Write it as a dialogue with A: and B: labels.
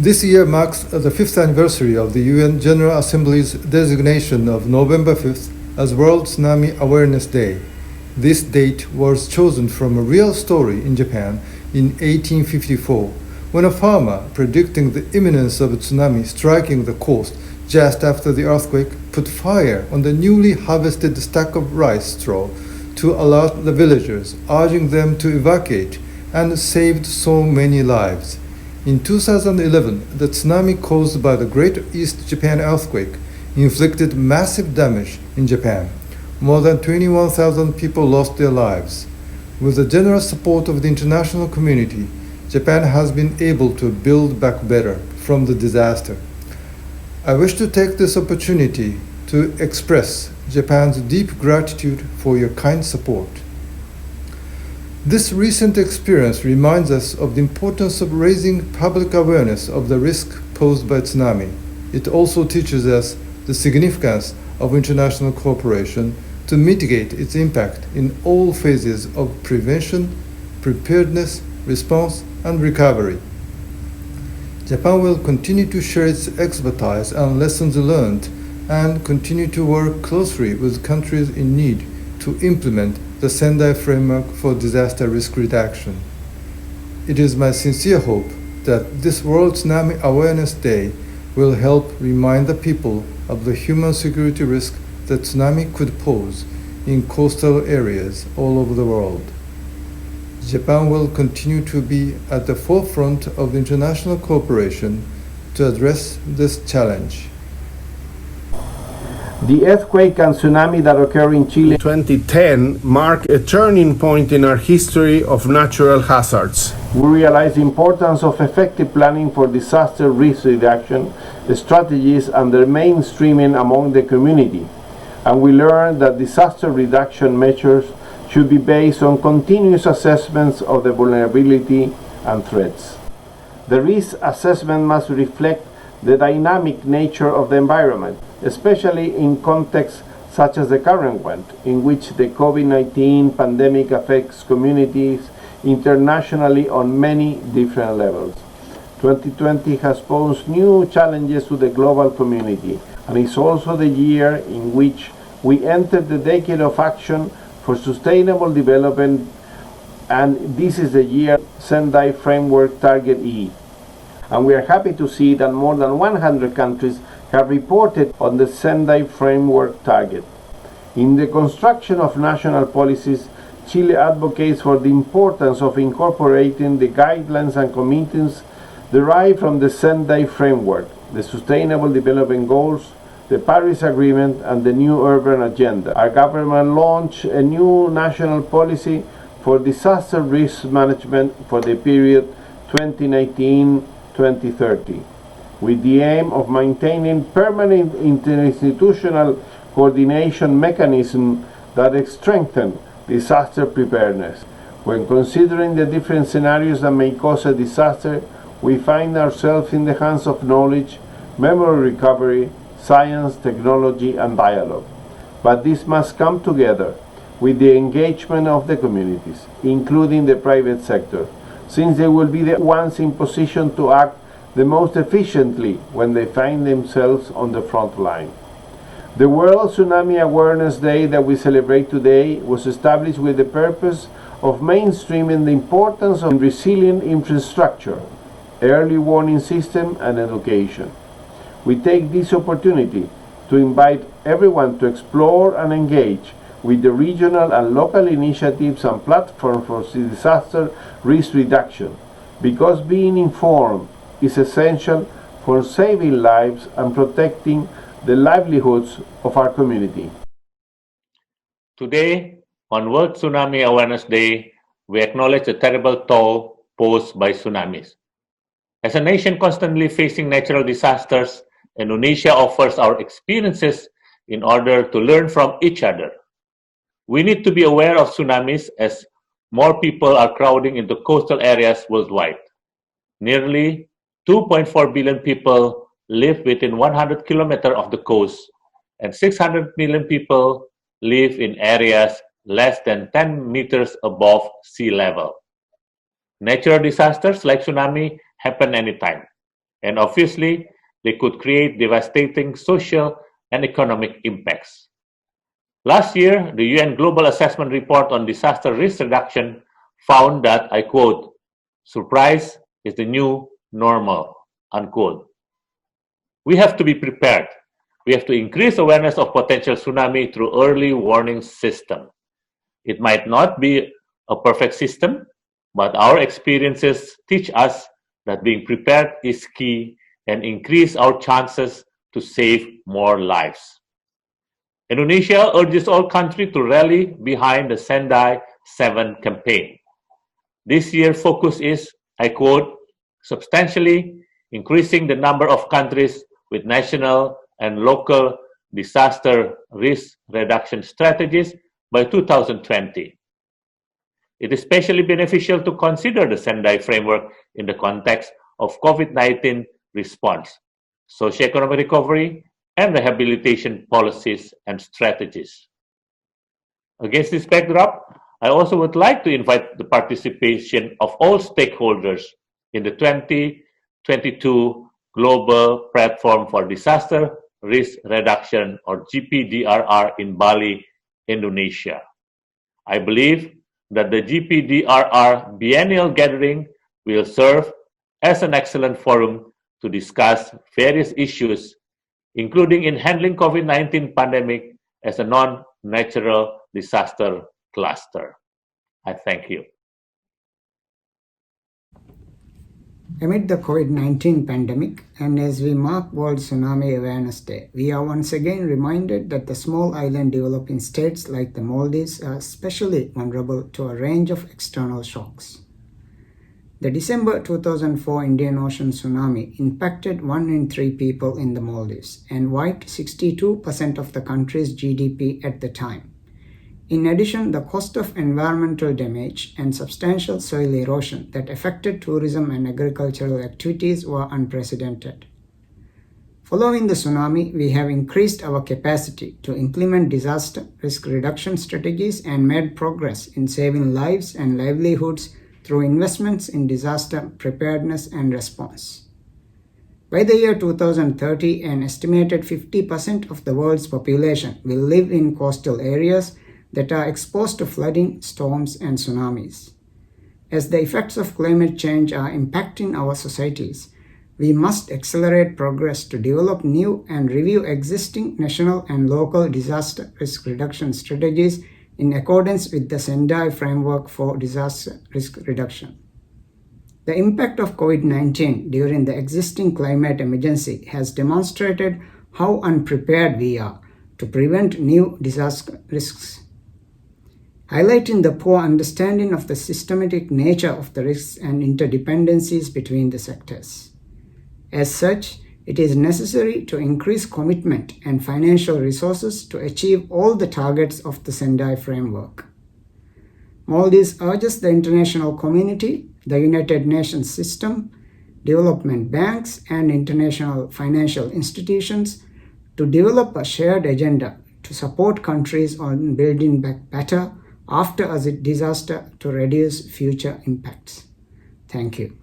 A: This year marks the 5th anniversary of the UN General Assembly's designation of November 5th as World Tsunami Awareness Day. This date was chosen from a real story in Japan in 1854, when a farmer, predicting the imminence of a tsunami striking the coast just after the earthquake, put fire on the newly harvested stack of rice straw to alert the villagers, urging them to evacuate, and saved so many lives. In 2011, the tsunami caused by the Great East Japan earthquake inflicted massive damage in Japan. More than 21,000 people lost their lives. With the generous support of the international community, Japan has been able to build back better from the disaster. I wish to take this opportunity to express Japan's deep gratitude for your kind support. This recent experience reminds us of the importance of raising public awareness of the risk posed by tsunami. It also teaches us the significance of international cooperation to mitigate its impact in all phases of prevention, preparedness, response, and recovery. Japan will continue to share its expertise and lessons learned and continue to work closely with countries in need to implement the Sendai Framework for Disaster Risk Reduction. It is my sincere hope that this World Tsunami Awareness Day will help remind the people of the human security risk that tsunami could pose in coastal areas all over the world. Japan will continue to be at the forefront of international cooperation to address this challenge.
B: The earthquake and tsunami that occurred in Chile in 2010 marked a turning point in our history of natural hazards. We realized the importance of effective planning for disaster risk reduction strategies and their mainstreaming among the community. And we learned that disaster reduction measures should be based on continuous assessments of the vulnerability and threats. The risk assessment must reflect the dynamic nature of the environment, especially in contexts such as the current one, in which the COVID-19 pandemic affects communities internationally on many different levels. 2020 has posed new challenges to the global community, and is also the year in which we enter the decade of action for sustainable development, and this is the year Sendai Framework Target E. And we are happy to see that more than 100 countries have reported on the Sendai Framework target. In the construction of national policies, Chile advocates for the importance of incorporating the guidelines and commitments derived from the Sendai Framework, the Sustainable Development Goals, the Paris Agreement, and the New Urban Agenda. Our government launched a new national policy for disaster risk management for the period 2019-2030, with the aim of maintaining permanent interinstitutional coordination mechanism that strengthen disaster preparedness. When considering the different scenarios that may cause a disaster, we find ourselves in the hands of knowledge, memory recovery, science, technology, and dialogue. But this must come together with the engagement of the communities, including the private sector, since they will be the ones in position to act the most efficiently when they find themselves on the front line. The World Tsunami Awareness Day that we celebrate today was established with the purpose of mainstreaming the importance of resilient infrastructure, early warning system, and education. We take this opportunity to invite everyone to explore and engage with the regional and local initiatives and platforms for disaster risk reduction, because being informed is essential for saving lives and protecting the livelihoods of our community.
C: Today, on World Tsunami Awareness Day, we acknowledge the terrible toll posed by tsunamis. As a nation constantly facing natural disasters, Indonesia offers our experiences in order to learn from each other. We need to be aware of tsunamis as more people are crowding into coastal areas worldwide. Nearly 2.4 billion people live within 100 kilometers of the coast, and 600 million people live in areas less than 10 meters above sea level. Natural disasters like tsunami happen anytime, and obviously, they could create devastating social and economic impacts. Last year, the UN Global Assessment Report on Disaster Risk Reduction found that, I quote, "Surprise is the new normal," unquote. We have to be prepared. We have to increase awareness of potential tsunami through early warning system. It might not be a perfect system, but our experiences teach us that being prepared is key and increase our chances to save more lives. Indonesia urges all countries to rally behind the Sendai 7 campaign. This year's focus is, I quote, "substantially increasing the number of countries with national and local disaster risk reduction strategies by 2020. It is especially beneficial to consider the Sendai framework in the context of COVID-19 response, socioeconomic recovery, and rehabilitation policies and strategies." Against this backdrop, I also would like to invite the participation of all stakeholders in the 2022 Global Platform for Disaster Risk Reduction, or GPDRR, in Bali, Indonesia. I believe that the GPDRR biennial gathering will serve as an excellent forum to discuss various issues, including in handling COVID-19 pandemic as a non-natural disaster cluster. I thank you.
D: Amid the COVID-19 pandemic, and as we mark World Tsunami Awareness Day, we are once again reminded that the small island developing states like the Maldives are especially vulnerable to a range of external shocks. The December 2004 Indian Ocean tsunami impacted 1 in 3 people in the Maldives and wiped 62% of the country's GDP at the time. In addition, the cost of environmental damage and substantial soil erosion that affected tourism and agricultural activities were unprecedented. Following the tsunami, we have increased our capacity to implement disaster risk reduction strategies and made progress in saving lives and livelihoods through investments in disaster preparedness and response. By the year 2030, an estimated 50% of the world's population will live in coastal areas that are exposed to flooding, storms, and tsunamis. As the effects of climate change are impacting our societies, we must accelerate progress to develop new and review existing national and local disaster risk reduction strategies in accordance with the Sendai framework for disaster risk reduction. The impact of COVID-19 during the existing climate emergency has demonstrated how unprepared we are to prevent new disaster risks, highlighting the poor understanding of the systematic nature of the risks and interdependencies between the sectors. As such, it is necessary to increase commitment and financial resources to achieve all the targets of the Sendai framework. Maldives urges the international community, the United Nations system, development banks, and international financial institutions to develop a shared agenda to support countries on building back better after a disaster to reduce future impacts. Thank you.